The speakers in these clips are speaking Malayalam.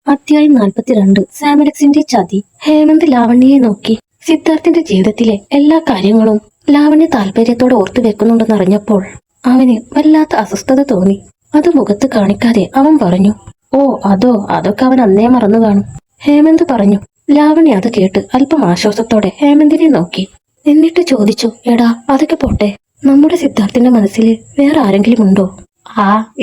അധ്യായം 42. സാമലക്സിന്റെ ചതി. ഹേമന്ത് ലാവണ്യയെ നോക്കി. സിദ്ധാർത്ഥിന്റെ ജീവിതത്തിലെ എല്ലാ കാര്യങ്ങളും ലാവണ്യ താല്പര്യത്തോടെ ഓർത്തു വെക്കുന്നുണ്ടെന്നറിഞ്ഞപ്പോൾ അവന് വല്ലാത്ത അസ്വസ്ഥത തോന്നി. അത് മുഖത്ത് കാണിക്കാതെ അവൻ പറഞ്ഞു, ഓ അതൊക്കെ അവൻ അന്നേ മറന്നു കാണും. ഹേമന്ത് പറഞ്ഞു. ലാവണ്യ അത് കേട്ട് അല്പം ആശ്വാസത്തോടെ ഹേമന്തിനെ നോക്കി. എന്നിട്ട് ചോദിച്ചു, എടാ അതൊക്കെ പോട്ടെ, നമ്മുടെ സിദ്ധാർത്ഥിന്റെ മനസ്സിൽ വേറെ ആരെങ്കിലും ഉണ്ടോ?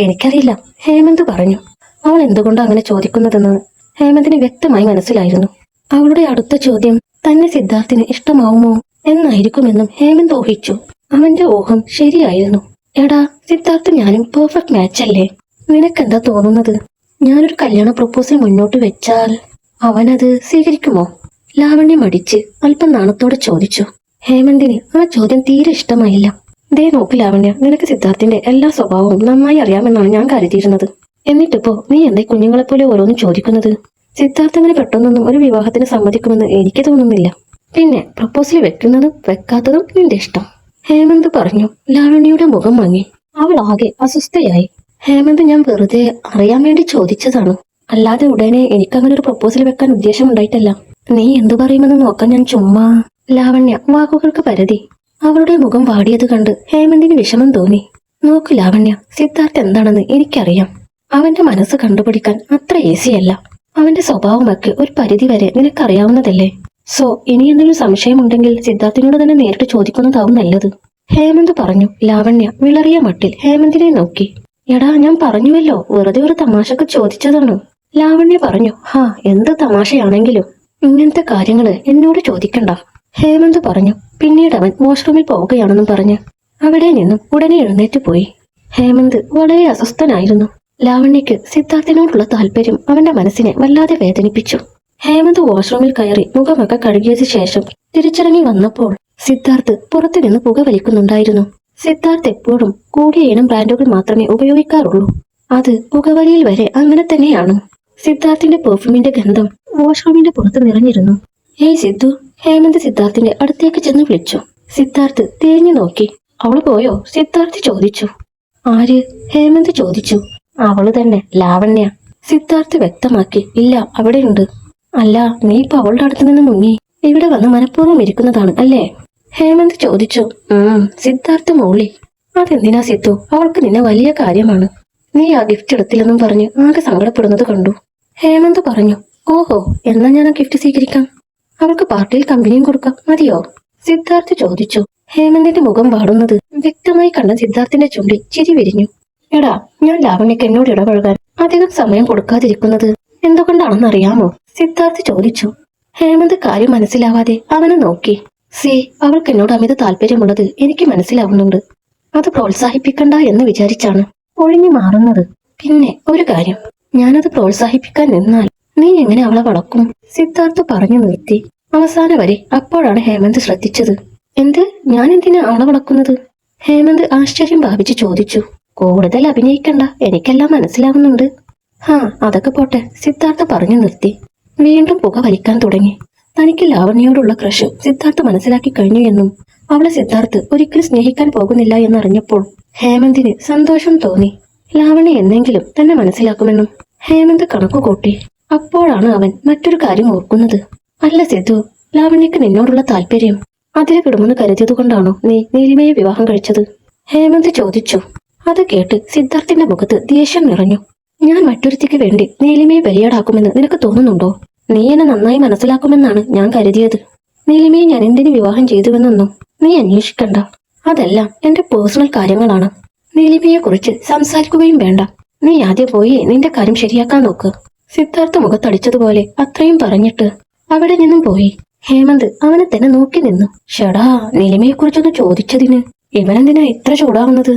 എനിക്കറിയില്ല, ഹേമന്ത് പറഞ്ഞു. അവൾ എന്തുകൊണ്ട് അങ്ങനെ ചോദിക്കുന്നതെന്ന് ഹേമന്തിന് വ്യക്തമായി മനസ്സിലായിരുന്നു. അവളുടെ അടുത്ത ചോദ്യം തന്നെ സിദ്ധാർത്ഥിന് ഇഷ്ടമാവുമോ എന്നായിരിക്കുമെന്നും ഹേമന്ത് ഊഹിച്ചു. അവന്റെ ഊഹം ശരിയായിരുന്നു. എടാ, സിദ്ധാർത്ഥ് ഞാനും പെർഫെക്റ്റ് മാച്ച് അല്ലേ? നിനക്കെന്താ തോന്നുന്നത്? ഞാനൊരു കല്യാണ പ്രപ്പോസൽ മുന്നോട്ട് വെച്ചാൽ അവനത് സ്വീകരിക്കുമോ? ലാവണ്യ മടിച്ച് അല്പം നാണത്തോടെ ചോദിച്ചു. ഹേമന്തിന് ആ ചോദ്യം തീരെ ഇഷ്ടമായില്ല. ദേ നോക്ക് ലാവണ്യ, നിനക്ക് സിദ്ധാർത്ഥിന്റെ എല്ലാ സ്വഭാവവും നന്നായി അറിയാമെന്നാണ് ഞാൻ കരുതിയിരുന്നത്. എന്നിട്ടിപ്പോ നീ എന്തേ കുഞ്ഞുങ്ങളെപ്പോലെ ഓരോന്നും ചോദിക്കുന്നത്? സിദ്ധാർത്ഥങ്ങനെ പെട്ടെന്നൊന്നും ഒരു വിവാഹത്തിന് സമ്മതിക്കുമെന്ന് എനിക്ക് തോന്നുന്നില്ല. പിന്നെ പ്രപ്പോസൽ വെക്കുന്നതും വെക്കാത്തതും നിന്റെ ഇഷ്ടം, ഹേമന്ത് പറഞ്ഞു. ലാവണ്യയുടെ മുഖം മങ്ങി. അവൾ ആകെ അസ്വസ്ഥയായി. ഹേമന്ത്, ഞാൻ വെറുതെ അറിയാൻ വേണ്ടി ചോദിച്ചതാണ്, അല്ലാതെ ഉടനെ എനിക്കങ്ങനെ ഒരു പ്രപ്പോസൽ വെക്കാൻ ഉദ്ദേശമുണ്ടായിട്ടല്ല. നീ എന്തു പറയുമെന്ന് നോക്കാൻ ഞാൻ ചുമ്മാ. ലാവണ്യ വാക്കുകൾക്ക് പരതി. അവളുടെ മുഖം വാടിയത് കണ്ട് ഹേമന്തിന് വിഷമം തോന്നി. നോക്ക് ലാവണ്യ, സിദ്ധാർത്ഥ് എന്താണെന്ന് എനിക്കറിയാം. അവന്റെ മനസ്സ് കണ്ടുപിടിക്കാൻ അത്ര ഈസിയല്ല. അവന്റെ സ്വഭാവമൊക്കെ ഒരു പരിധി വരെ നിനക്കറിയാവുന്നതല്ലേ. സോ ഇനി എന്തെങ്കിലും സംശയമുണ്ടെങ്കിൽ സിദ്ധാർത്ഥിനോട് തന്നെ നേരിട്ട് ചോദിക്കുന്നതാവും നല്ലത്, ഹേമന്ത് പറഞ്ഞു. ലാവണ്യ വിളറിയ മട്ടിൽ ഹേമന്തിനെ നോക്കി. എടാ, ഞാൻ പറഞ്ഞുവല്ലോ, വെറുതെ ഒരു തമാശക്ക് ചോദിച്ചതാണ്, ലാവണ്യ പറഞ്ഞു. എന്ത് തമാശയാണെങ്കിലും ഇങ്ങനത്തെ കാര്യങ്ങള് എന്നോട് ചോദിക്കണ്ട, ഹേമന്ത് പറഞ്ഞു. പിന്നീട് അവൻ വാഷ്റൂമിൽ പോവുകയാണെന്നും പറഞ്ഞ് അവിടെ നിന്നും ഉടനെ എഴുന്നേറ്റ് പോയി. ഹേമന്ത് വളരെ അസ്വസ്ഥനായിരുന്നു. ലാവണ്യക്ക് സിദ്ധാർത്ഥിനോടുള്ള താല്പര്യം അവന്റെ മനസ്സിനെ വല്ലാതെ വേദനിപ്പിച്ചു. ഹേമന്ത് വാഷ്റൂമിൽ കയറി മുഖമൊക്കെ കഴുകിയതിനു ശേഷം തിരിച്ചിറങ്ങി വന്നപ്പോൾ സിദ്ധാർത്ഥ് പുറത്തുനിന്ന് പുക വലിക്കുന്നുണ്ടായിരുന്നു. സിദ്ധാർത്ഥ് എപ്പോഴും കൂടിയ ഇനം ബ്രാൻഡുകൾ മാത്രമേ ഉപയോഗിക്കാറുള്ളൂ. അത് പുകവലിയിൽ വരെ അങ്ങനെ തന്നെയാണ്. സിദ്ധാർത്ഥിന്റെ പെർഫ്യൂമിന്റെ ഗന്ധം വാഷ്റൂമിന്റെ പുറത്ത് നിറഞ്ഞിരുന്നു. ഏയ് സിദ്ധു, ഹേമന്ത് സിദ്ധാർത്ഥിന്റെ അടുത്തേക്ക് ചെന്ന് വിളിച്ചു. സിദ്ധാർത്ഥ് തിരിഞ്ഞു നോക്കി. അവള് പോയോ? സിദ്ധാർത്ഥ് ചോദിച്ചു. ആര്? ഹേമന്ത് ചോദിച്ചു. അവള് തന്നെ, ലാവണ്യ, സിദ്ധാർത്ഥ് വ്യക്തമാക്കി. ഇല്ല, അവിടെയുണ്ട്. അല്ല, നീ ഇപ്പൊ അവളുടെ അടുത്ത് നിന്ന് മുങ്ങി ഇവിടെ വന്ന് മനഃപൂർവ്വം ഇരിക്കുന്നതാണ് അല്ലേ? ഹേമന്ത് ചോദിച്ചു. സിദ്ധാർത്ഥ് മൂളി. അതെന്തിനാ സിദ്ധു? അവൾക്ക് നിന്നെ വലിയ കാര്യമാണ്. നീ ആ ഗിഫ്റ്റ് എടുത്തില്ലെന്നും പറഞ്ഞ് ആകെ സങ്കടപ്പെടുന്നത് കണ്ടു, ഹേമന്ത് പറഞ്ഞു. ഓഹോ, എന്നാ ഞാൻ ആ ഗിഫ്റ്റ് സ്വീകരിക്കാം. അവൾക്ക് പാർട്ടിയിൽ കമ്പനിയും കൊടുക്കാം, മതിയോ? സിദ്ധാർത്ഥ് ചോദിച്ചു. ഹേമന്തിന്റെ മുഖം പാടുന്നത് വ്യക്തമായി കണ്ട സിദ്ധാർത്ഥിന്റെ ചുണ്ടിൽ ചിരി വിരിഞ്ഞു. എടാ, ഞാൻ ലാവണ്യക്ക് എന്നോട് ഇടപഴകാൻ അധികം സമയം കൊടുക്കാതിരിക്കുന്നത് എന്തുകൊണ്ടാണെന്നറിയാമോ? സിദ്ധാർത്ഥ് ചോദിച്ചു. ഹേമന്ത് കാര്യം മനസ്സിലാവാതെ അവനെ നോക്കി. അവൾക്ക് എന്നോട് അമിത താല്പര്യമുള്ളത് എനിക്ക് മനസ്സിലാവുന്നുണ്ട്. അത് പ്രോത്സാഹിപ്പിക്കണ്ട എന്ന് വിചാരിച്ചാണ് ഒഴിഞ്ഞു മാറുന്നത്. പിന്നെ ഒരു കാര്യം, ഞാനത് പ്രോത്സാഹിപ്പിക്കാൻ നിന്നാൽ നീ എങ്ങനെ അവളെ വളക്കും? സിദ്ധാർത്ഥ് പറഞ്ഞു നിർത്തി. അവസാന വരെ അപ്പോഴാണ് ഹേമന്ത് ശ്രദ്ധിച്ചത്. എന്ത്? ഞാൻ എന്തിനാ അവളെ വളക്കുന്നത്? ഹേമന്ത് ആശ്ചര്യം ഭാവിച്ച് ചോദിച്ചു. കൂടുതൽ അഭിനയിക്കണ്ട, എനിക്കെല്ലാം മനസ്സിലാവുന്നുണ്ട്. അതൊക്കെ പോട്ടെ, സിദ്ധാർത്ഥ പറഞ്ഞു നിർത്തി. വീണ്ടും പുക വലിക്കാൻ തുടങ്ങി. തനിക്ക് ലാവണ്യയോടുള്ള ക്രഷ് സിദ്ധാർത്ഥ മനസ്സിലാക്കി കഴിഞ്ഞു എന്നും അവളെ സിദ്ധാർത്ഥ് ഒരിക്കലും സ്നേഹിക്കാൻ പോകുന്നില്ല എന്നറിഞ്ഞപ്പോൾ ഹേമന്തിന് സന്തോഷം തോന്നി. ലാവണ്യ എന്നെങ്കിലും തന്നെ മനസ്സിലാക്കുമെന്നും ഹേമന്ത് കണക്കുകൂട്ടി. അപ്പോഴാണ് അവൻ മറ്റൊരു കാര്യം ഓർക്കുന്നത്. അല്ല സിദ്ധു, ലാവണ്യക്ക് നിന്നോടുള്ള താല്പര്യം അതിലെ വിടുമെന്ന് കരുതിയതുകൊണ്ടാണോ നീ നീലിമയെ വിവാഹം കഴിച്ചത്? ഹേമന്ത് ചോദിച്ചു. അത് കേട്ട് സിദ്ധാർത്ഥിന്റെ മുഖത്ത് ദേഷ്യം നിറഞ്ഞു. ഞാൻ മറ്റൊരുത്തിക്ക് വേണ്ടി നീലിമയെ ബലിയാടാക്കുമെന്ന് നിനക്ക് തോന്നുന്നുണ്ടോ? നീ എന്നെ നന്നായി മനസ്സിലാക്കുമെന്നാണ് ഞാൻ കരുതിയത്. നീലിമയെ ഞാൻ എന്തിനു വിവാഹം ചെയ്തുവെന്നൊന്നും നീ അന്വേഷിക്കണ്ട. അതെല്ലാം എന്റെ പേഴ്സണൽ കാര്യങ്ങളാണ്. നീലിമയെ കുറിച്ച് സംസാരിക്കുകയും വേണ്ട. നീ ആദ്യം പോയി നിന്റെ കാര്യം ശരിയാക്കാൻ നോക്ക്. സിദ്ധാർത്ഥ മുഖത്തടിച്ചതുപോലെ അത്രയും പറഞ്ഞിട്ട് അവിടെ നിന്നും പോയി. ഹേമന്ത് അവനെ തന്നെ നോക്കി നിന്നു. ഷടാ, നീലിമയെ കുറിച്ചൊന്ന് ചോദിച്ചതിന് ഇവനെന്തിനാ ഇത്ര ചൂടാവുന്നത്?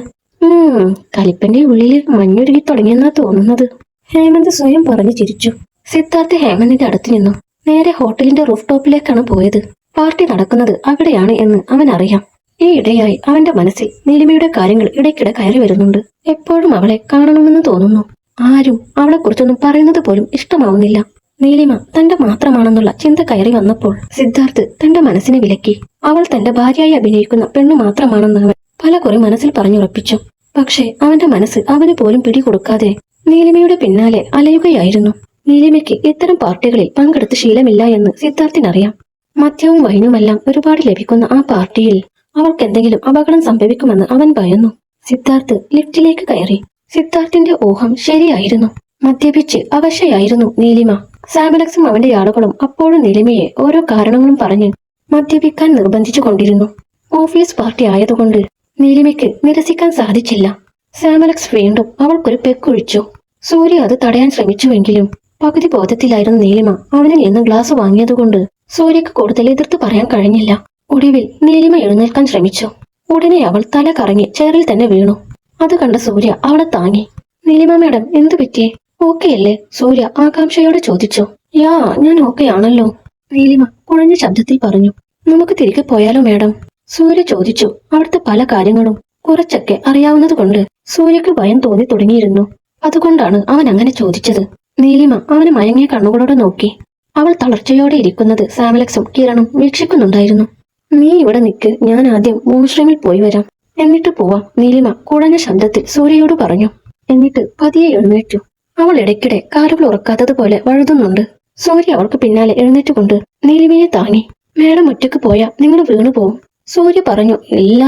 കലിപ്പന്റെ ഉള്ളില് മഞ്ഞുരുകി തുടങ്ങിയെന്നാ തോന്നുന്നത്, ഹേമന്ത് സ്വയം പറഞ്ഞു ചിരിച്ചു. സിദ്ധാർത്ഥ് ഹേമന്തിന്റെ അടുത്ത് നിന്നു നേരെ ഹോട്ടലിന്റെ റൂഫ് ടോപ്പിലേക്കാണ് പോയത്. പാർട്ടി നടക്കുന്നത് അവിടെയാണ് എന്ന് അവൻ അറിയാം. ഈ ഇടയായി അവന്റെ മനസ്സിൽ നീലിമയുടെ കാര്യങ്ങൾ ഇടയ്ക്കിടെ കയറി വരുന്നുണ്ട്. എപ്പോഴും അവളെ കാണണമെന്ന് തോന്നുന്നു. ആരും അവളെ കുറിച്ചൊന്നും പറയുന്നത് പോലും ഇഷ്ടമാവുന്നില്ല. നീലിമ തന്റെ മാത്രമാണെന്നുള്ള ചിന്ത കയറി വന്നപ്പോൾ സിദ്ധാർത്ഥ് തന്റെ മനസ്സിനെ വിലക്കി. അവൾ തന്റെ ഭാര്യയായി അഭിനയിക്കുന്ന പെണ്ണു മാത്രമാണെന്ന് അവൻ പലകുറി മനസ്സിൽ പറഞ്ഞുറപ്പിച്ചു. പക്ഷേ അവന്റെ മനസ്സ് അവന് പോലും പിടികൊടുക്കാതെ നീലിമയുടെ പിന്നാലെ അലയുകയായിരുന്നു. നീലിമയ്ക്ക് ഇത്തരം പാർട്ടികളിൽ പങ്കെടുത്ത് ശീലമില്ല എന്ന് സിദ്ധാർത്ഥിനറിയാം. മദ്യവും വൈനുമെല്ലാം ഒരുപാട് ലഭിക്കുന്ന ആ പാർട്ടിയിൽ അവൾക്ക് എന്തെങ്കിലും അപകടം സംഭവിക്കുമെന്ന് അവൻ ഭയന്നു. സിദ്ധാർത്ഥ് ലിഫ്റ്റിലേക്ക് കയറി. സിദ്ധാർത്ഥിന്റെ ഊഹം ശരിയായിരുന്നു. മദ്യപിച്ച് അവശയായിരുന്നു നീലിമ. സാമലക്സും അവന്റെ ആളുകളും അപ്പോഴും നീലിമയെ ഓരോ കാരണങ്ങളും പറഞ്ഞ് മദ്യപിക്കാൻ നിർബന്ധിച്ചു കൊണ്ടിരുന്നു. ഓഫീസ് പാർട്ടി ആയതുകൊണ്ട് നീലിമയ്ക്ക് നിരസിക്കാൻ സാധിച്ചില്ല. സാമലക്സ് വീണ്ടും അവൾക്കൊരു പെക്കൊഴിച്ചു. സൂര്യ അത് തടയാൻ ശ്രമിച്ചുവെങ്കിലും പകുതി ബോധത്തിലായിരുന്നു നീലിമ. അവനിൽ നിന്ന് ഗ്ലാസ് വാങ്ങിയതുകൊണ്ട് സൂര്യക്ക് കൂടുതൽ എതിർത്ത് പറയാൻ കഴിഞ്ഞില്ല. ഒടുവിൽ നീലിമ എഴുന്നേൽക്കാൻ ശ്രമിച്ചു. ഉടനെ അവൾ തല കറങ്ങി ചെയറിൽ തന്നെ വീണു. അത് കണ്ട സൂര്യ അവളെ താങ്ങി. നീലിമ മാഡം, എന്തു പറ്റിയേ? ഓക്കെ അല്ലേ? സൂര്യ ആകാംക്ഷയോടെ ചോദിച്ചു. യാ, ഞാൻ ഓക്കെ ആണല്ലോ, നീലിമ കുഴഞ്ഞ ശബ്ദത്തിൽ പറഞ്ഞു. നമുക്ക് തിരികെ പോയാലോ മാഡം? സൂര്യ ചോദിച്ചു. അവിടുത്തെ പല കാര്യങ്ങളും കുറച്ചൊക്കെ അറിയാവുന്നതുകൊണ്ട് സൂര്യക്ക് ഭയം തോന്നി തുടങ്ങിയിരുന്നു. അതുകൊണ്ടാണ് അവൻ അങ്ങനെ ചോദിച്ചത്. നീലിമ അവനെ മയങ്ങിയ കണ്ണുകളോടെ നോക്കി. അവൾ തളർച്ചയോടെ ഇരിക്കുന്നത് സാമലക്സും കിരണും വീക്ഷിക്കുന്നുണ്ടായിരുന്നു. നീ ഇവിടെ നിൽക്ക്, ഞാൻ ആദ്യം വാഷ്റൂമിൽ പോയി വരാം, എന്നിട്ട് പോവാം, നീലിമ കുഴഞ്ഞ ശബ്ദത്തിൽ സൂര്യയോട് പറഞ്ഞു. എന്നിട്ട് പതിയെ എഴുന്നേറ്റു. അവൾ ഇടയ്ക്കിടെ കാലുകൾ ഉറക്കാത്തതുപോലെ വഴുതുന്നുണ്ട്. സൂര്യ അവൾക്ക് പിന്നാലെ എഴുന്നേറ്റുകൊണ്ട് നീലിമയെ താങ്ങി. മേഡം ഒറ്റക്ക് പോയാ നിങ്ങൾ വീണു പോവും, സൂര്യ പറഞ്ഞു. ഇല്ല,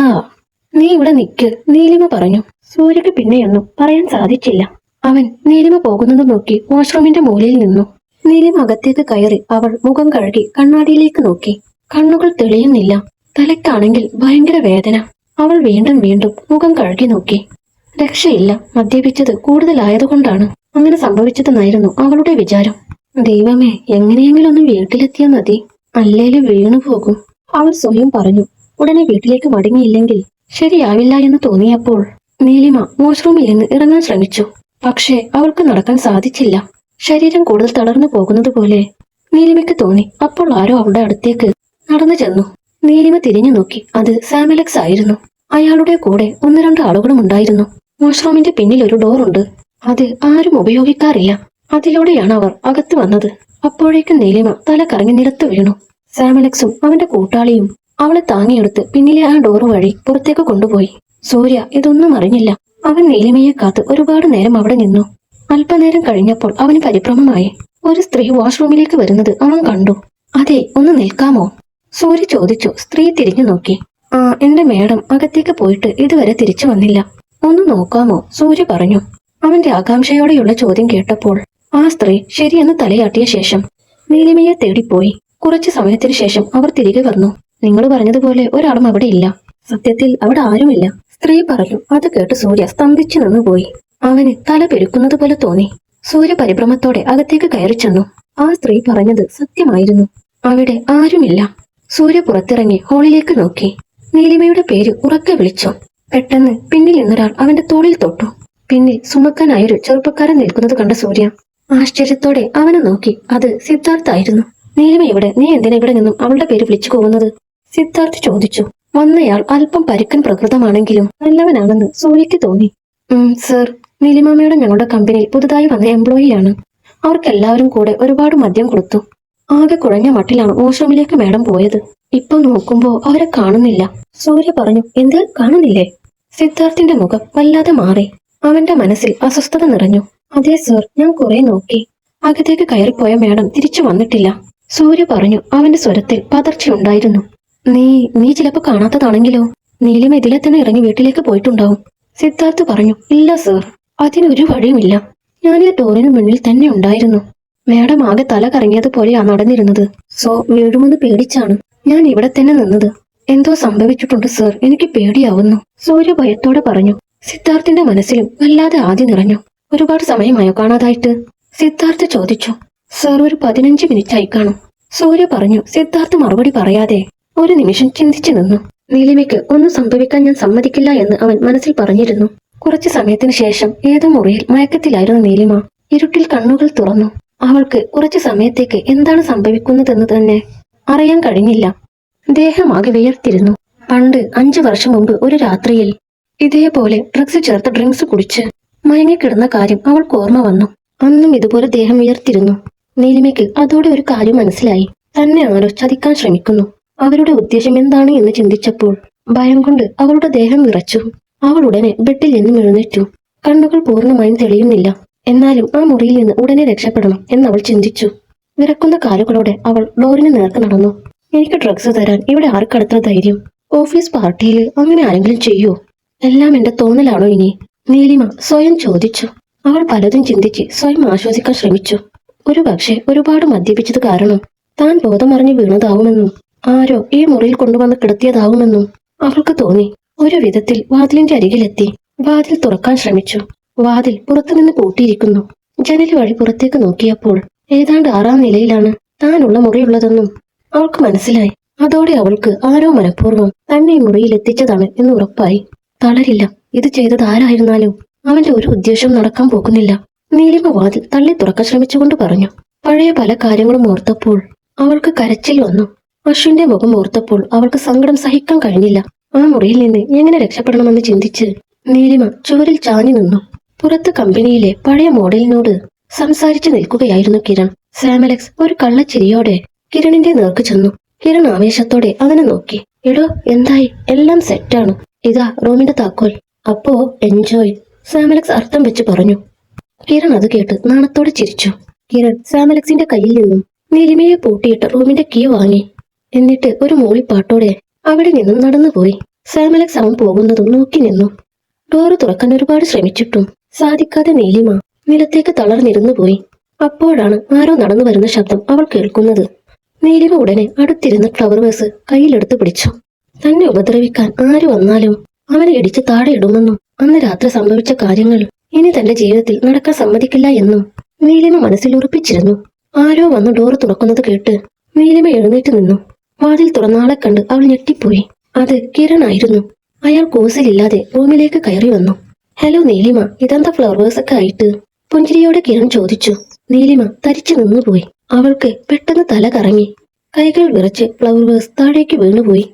നീ ഇവിടെ നിൽക്ക്, നീലിമ പറഞ്ഞു. സൂര്യക്ക് പിന്നെയൊന്നും പറയാൻ സാധിച്ചില്ല. അവൻ നീലിമ പോകുന്നത് നോക്കി വാഷ്റൂമിന്റെ മൂലയിൽ നിന്നു. നീലിമ അകത്തേക്ക് കയറി. അവൾ മുഖം കഴുകി കണ്ണാടിയിലേക്ക് നോക്കി. കണ്ണുകൾ തെളിയുന്നില്ല. തലയ്ക്കാണെങ്കിൽ ഭയങ്കര വേദന. അവൾ വീണ്ടും വീണ്ടും മുഖം കഴുകി നോക്കി. രക്ഷയില്ല, മദ്യപിച്ചത് കൂടുതലായതുകൊണ്ടാണ് അങ്ങനെ സംഭവിച്ചതെന്നായിരുന്നു അവളുടെ വിചാരം. ദൈവമേ, എങ്ങനെയെങ്കിലും ഒന്ന് വീട്ടിലെത്തിയാൽ മതി, അല്ലേലും വീണു പോകും, അവൾ സ്വയം പറഞ്ഞു. ഉടനെ വീട്ടിലേക്ക് മടങ്ങിയില്ലെങ്കിൽ ശരിയാവില്ല എന്ന് തോന്നിയപ്പോൾ നീലിമ വാഷ്റൂമിൽ നിന്ന് ഇറങ്ങാൻ ശ്രമിച്ചു. പക്ഷേ അവൾക്ക് നടക്കാൻ സാധിച്ചില്ല. ശരീരം കൂടുതൽ തളർന്നു പോകുന്നത് പോലെ നീലിമയ്ക്ക് തോന്നി. അപ്പോൾ ആരോ അവളുടെ അടുത്തേക്ക് നടന്നു ചെന്നു. നീലിമ തിരിഞ്ഞു നോക്കി. അത് സാമലക്സ് ആയിരുന്നു. അയാളുടെ കൂടെ 1-2 ആളുകളും ഉണ്ടായിരുന്നു. വാഷ്റൂമിന്റെ പിന്നിൽ ഒരു ഡോർ ഉണ്ട്. അത് ആരും ഉപയോഗിക്കാറില്ല. അതിലൂടെയാണ് അവർ അകത്ത് വന്നത്. അപ്പോഴേക്കും നീലിമ തല കറങ്ങി നിലത്ത് വീണു. സാമലക്സും അവന്റെ കൂട്ടാളിയും അവളെ താങ്ങിയെടുത്ത് പിന്നിലെ ആ ഡോർ വഴി പുറത്തേക്ക് കൊണ്ടുപോയി. സൂര്യ ഇതൊന്നും അറിഞ്ഞില്ല. അവൻ നീലിമയെ കാത്ത് ഒരുപാട് നേരം അവിടെ നിന്നു. അല്പനേരം കഴിഞ്ഞപ്പോൾ അവന് പരിഭ്രമമായി. ഒരു സ്ത്രീ വാഷ്റൂമിലേക്ക് വരുന്നത് അവൻ കണ്ടു. അതെ, ഒന്ന് നിൽക്കാമോ? സൂര്യ ചോദിച്ചു. സ്ത്രീ തിരിഞ്ഞു നോക്കി. എന്റെ മേഡം അകത്തേക്ക് പോയിട്ട് ഇതുവരെ തിരിച്ചു വന്നില്ല, ഒന്ന് നോക്കാമോ? സൂര്യ പറഞ്ഞു. അവന്റെ ആകാംക്ഷയോടെയുള്ള ചോദ്യം കേട്ടപ്പോൾ ആ സ്ത്രീ ശരിയെന്ന് തലയാട്ടിയ ശേഷം നീലിമയെ തേടിപ്പോയി. കുറച്ചു സമയത്തിനു ശേഷം അവർ തിരികെ വന്നു. നിങ്ങൾ പറഞ്ഞതുപോലെ ഒരാളും അവിടെ ഇല്ല, സത്യത്തിൽ അവിടെ ആരുമില്ല, സ്ത്രീ പറഞ്ഞു. അത് കേട്ട് സൂര്യ സ്തംഭിച്ചു നിന്നുപോയി. അവന് തല പെരുക്കുന്നത് പോലെ തോന്നി. സൂര്യ പരിഭ്രമത്തോടെ അകത്തേക്ക് കയറി ചെന്നു. ആ സ്ത്രീ പറഞ്ഞത് സത്യമായിരുന്നു. അവിടെ ആരുമില്ല. സൂര്യ പുറത്തിറങ്ങി ഹാളിലേക്ക് നോക്കി. നീലിമയുടെ പേര് ഉറക്കെ വിളിച്ചു. പെട്ടെന്ന് പിന്നിൽ നിന്നൊരാൾ അവന്റെ തോളിൽ തൊട്ടു. പിന്നിൽ സുമുഖനായൊരു ചെറുപ്പക്കാരൻ നിൽക്കുന്നത് കണ്ട സൂര്യ ആശ്ചര്യത്തോടെ അവനെ നോക്കി. അത് സിദ്ധാർത്ഥായിരുന്നു. നീലിമ ഇവിടെ, നീ എന്തിനാ ഇവിടെ നിന്നും അവളുടെ പേര് വിളിച്ചു പോകുന്നത്? സിദ്ധാർത്ഥ് ചോദിച്ചു. വന്നയാൾ അല്പം പരുക്കൻ പ്രകൃതമാണെങ്കിലും നല്ലവനാണെന്ന് സൂര്യക്ക് തോന്നി. സർ, നീലിമാമയുടെ ഞങ്ങളുടെ കമ്പനിയിൽ പുതുതായി വന്ന എംപ്ലോയിയാണ്. അവർക്കെല്ലാവരും കൂടെ ഒരുപാട് മദ്യം കൊടുത്തു. ആകെ കുഴഞ്ഞ മട്ടിലാണ് വാഷ്റൂമിലേക്ക് മാഡം പോയത്. ഇപ്പൊ നോക്കുമ്പോ അവരെ കാണുന്നില്ല, സൂര്യ പറഞ്ഞു. എന്ത് കാണുന്നില്ലേ? സിദ്ധാർത്ഥിന്റെ മുഖം വല്ലാതെ മാറി. അവന്റെ മനസ്സിൽ അസ്വസ്ഥത നിറഞ്ഞു. അതെ സർ, ഞാൻ കുറെ നോക്കി. അകത്തേക്ക് കയറിപ്പോയ മാഡം തിരിച്ചു വന്നിട്ടില്ല, സൂര്യ പറഞ്ഞു. അവന്റെ സ്വരത്തിൽ പതർച്ചയുണ്ടായിരുന്നു. നീ ചിലപ്പോ കാണാത്തതാണെങ്കിലോ? നീലിമ ഇതിലെ തന്നെ ഇറങ്ങി വീട്ടിലേക്ക് പോയിട്ടുണ്ടാവും, സിദ്ധാർത്ഥ് പറഞ്ഞു. ഇല്ല സർ, അതിനൊരു വഴിയുമില്ല. ഞാൻ ഈ ഡോറിന് മുന്നിൽ തന്നെ ഉണ്ടായിരുന്നു. മാഡം ആകെ തല കറങ്ങിയതുപോലെയാ നടന്നിരുന്നത്. സോ വീഴുമെന്ന് പേടിച്ചാണ് ഞാൻ ഇവിടെ തന്നെ നിന്നത്. എന്തോ സംഭവിച്ചിട്ടുണ്ട് സർ, എനിക്ക് പേടിയാവുന്നു, സൂര്യ ഭയത്തോടെ പറഞ്ഞു. സിദ്ധാർത്ഥിന്റെ മനസ്സിലും വല്ലാതെ ആദ്യ നിറഞ്ഞു. ഒരുപാട് സമയമായോ കാണാതായിട്ട്? സിദ്ധാർത്ഥ് ചോദിച്ചു. സർ, ഒരു 15 മിനിറ്റായി കാണും, സൂര്യ പറഞ്ഞു. സിദ്ധാർത്ഥ് മറുപടി പറയാതെ ഒരു നിമിഷം ചിന്തിച്ചു നിന്നു. നീലിമയ്ക്ക് ഒന്നും സംഭവിക്കാൻ ഞാൻ സമ്മതിക്കില്ല എന്ന് അവൻ മനസ്സിൽ പറഞ്ഞിരുന്നു. കുറച്ചു സമയത്തിന് ശേഷം ഏതോ മുറിയിൽ മയക്കത്തിലായിരുന്നു നീലിമ. ഇരുട്ടിൽ കണ്ണുകൾ തുറന്നു. അവൾക്ക് കുറച്ചു സമയത്തേക്ക് എന്താണ് സംഭവിക്കുന്നതെന്ന് തന്നെ അറിയാൻ കഴിഞ്ഞില്ല. ദേഹമാകെ വിയർത്തിരുന്നു. പണ്ട് 5 വർഷം മുമ്പ് ഒരു രാത്രിയിൽ ഇതേപോലെ ഡ്രഗ്സ് ചേർത്ത് ഡ്രിങ്ക്സ് കുടിച്ച് മയങ്ങിക്കിടന്ന കാര്യം അവൾക്ക് ഓർമ്മ വന്നു. അന്നും ഇതുപോലെ ദേഹം വിയർത്തിരുന്നു. നീലിമയ്ക്ക് അതോടെ ഒരു കാര്യം മനസ്സിലായി. തന്നെ ആരോ ചതിക്കാൻ ശ്രമിക്കുന്നു. അവരുടെ ഉദ്ദേശം എന്താണ് എന്ന് ചിന്തിച്ചപ്പോൾ ഭയം കൊണ്ട് അവളുടെ ദേഹം വിറച്ചു. അവൾ ഉടനെ ബെഡിൽ നിന്നും എഴുന്നേറ്റു. കണ്ണുകൾ പൂർണ്ണമായും തെളിയുന്നില്ല. എന്നാലും ആ മുറിയിൽ നിന്ന് ഉടനെ രക്ഷപ്പെടണം എന്നവൾ ചിന്തിച്ചു. വിറക്കുന്ന കാലുകളോടെ അവൾ ഡോറിന് നേർക്ക് നടന്നു. എനിക്ക് ഡ്രഗ്സ് തരാൻ ഇവിടെ ആർക്കടുത്ത ധൈര്യം? ഓഫീസ് പാർട്ടിയിൽ അങ്ങനെ ആരെങ്കിലും ചെയ്യൂ? എല്ലാം എന്റെ തോന്നലാണോ ഇനി? നീലിമ സ്വയം ചോദിച്ചു. അവൾ പലതും ചിന്തിച്ച് സ്വയം ആശ്വസിക്കാൻ ശ്രമിച്ചു. ഒരു പക്ഷേ ഒരുപാട് മദ്യപിച്ചത് കാരണം താൻ ബോധമറിഞ്ഞു വീണതാവുമെന്നും ആരോ ഈ മുറിയിൽ കൊണ്ടുവന്ന് കിടത്തിയതാവുമെന്നും അവൾക്ക് തോന്നി. ഒരു വിധത്തിൽ വാതിലിന്റെ അരികിലെത്തി വാതിൽ തുറക്കാൻ ശ്രമിച്ചു. വാതിൽ പുറത്തുനിന്ന് പൂട്ടിയിരിക്കുന്നു. ജനൽ വഴി പുറത്തേക്ക് നോക്കിയപ്പോൾ ഏതാണ്ട് 6ാം നിലയിലാണ് താനുള്ള മുറിയുള്ളതെന്നും അവൾക്ക് മനസ്സിലായി. അതോടെ അവൾക്ക് ആരോ മനഃപൂർവ്വം തന്നെ ഈ മുറിയിൽ എത്തിച്ചതാണ് എന്ന് ഉറപ്പായി. തളരില്ല, ഇത് ചെയ്തത് ആരായിരുന്നാലും അവന്റെ ഒരു ഉദ്ദേശവും നടക്കാൻ പോകുന്നില്ല. നീലിമ വാതിൽ തള്ളി തുറക്കാൻ ശ്രമിച്ചുകൊണ്ട് പറഞ്ഞു. പഴയ പല കാര്യങ്ങളും ഓർത്തപ്പോൾ അവൾക്ക് കരച്ചിൽ വന്നു. അശ്വിന്റെ മുഖം ഓർത്തപ്പോൾ അവൾക്ക് സങ്കടം സഹിക്കാൻ കഴിഞ്ഞില്ല. ആ മുറിയിൽ നിന്ന് എങ്ങനെ രക്ഷപ്പെടണമെന്ന് ചിന്തിച്ച് നീലിമ ചുവരിൽ ചാഞ്ഞു നിന്നു. പുറത്ത് കമ്പനിയിലെ പഴയ മോഡലിനോട് സംസാരിച്ചു നിൽക്കുകയായിരുന്നു കിരൺ. സാമലക്സ് ഒരു കള്ളച്ചിരിയോടെ കിരണിന്റെ നേർക്ക് ചെന്നു. കിരൺ ആവേശത്തോടെ അവനെ നോക്കി. എടോ, എന്തായി? എല്ലാം സെറ്റാണ്. ഇതാ റൂമിന്റെ താക്കോൽ. അപ്പോ എൻജോയ്, സാമലക്സ് അർത്ഥം വെച്ച് പറഞ്ഞു. കിരൺ അത് കേട്ട് നാണത്തോടെ ചിരിച്ചു. കിരൺ സാമലക്സിന്റെ കയ്യിൽ നിന്നും നീലിമയെ പൂട്ടിയിട്ട് റൂമിന്റെ കീ വാങ്ങി. എന്നിട്ട് ഒരു മൂളിപ്പാട്ടോടെ അവിടെ നിന്നും നടന്നുപോയി. സാമലക്സ് അവൻ പോകുന്നതും നോക്കി നിന്നു. ഡോറ് തുറക്കാൻ ഒരുപാട് ശ്രമിച്ചിട്ടും സാധിക്കാതെ നീലിമ നിലത്തേക്ക് തളർന്നിരുന്നു പോയി. അപ്പോഴാണ് ആരോ നടന്നു വരുന്ന ശബ്ദം അവൾ കേൾക്കുന്നത്. നീലിമ ഉടനെ അടുത്തിരുന്ന ഫ്ലവർ വേസ് കയ്യിലെടുത്ത് പിടിച്ചു. തന്നെ ഉപദ്രവിക്കാൻ ആര് വന്നാലും അവനെ ഇടിച്ച് താഴെ ഇടുമെന്നും അന്ന് രാത്രി സംഭവിച്ച കാര്യങ്ങൾ ഇനി തന്റെ ജീവിതത്തിൽ നടക്കാൻ സമ്മതിക്കില്ല എന്നും നീലിമ മനസ്സിൽ ഉറപ്പിച്ചിരുന്നു. ആരോ വന്ന് ഡോറ് തുറക്കുന്നത് കേട്ട് നീലിമ എഴുന്നേറ്റ് നിന്നു. വാതിൽ തുറന്നാളെ കണ്ട് അവൾ ഞെട്ടിപ്പോയി. അത് കിരൺ ആയിരുന്നു. അയാൾ കൂസലില്ലാതെ റൂമിലേക്ക് കയറി വന്നു. ഹലോ നീലിമ, ഇതെന്താ ഫ്ലവേഴ്സ് ഒക്കെ ആയിട്ട്? പുഞ്ചിരിയോടെ കിരൺ ചോദിച്ചു. നീലിമ തരിച്ചു നിന്നുപോയി. അവൾക്ക് പെട്ടെന്ന് തല കറങ്ങി. കൈകൾ വിറച്ച് ഫ്ലവർ വേസ് താഴേക്ക് വീണുപോയി.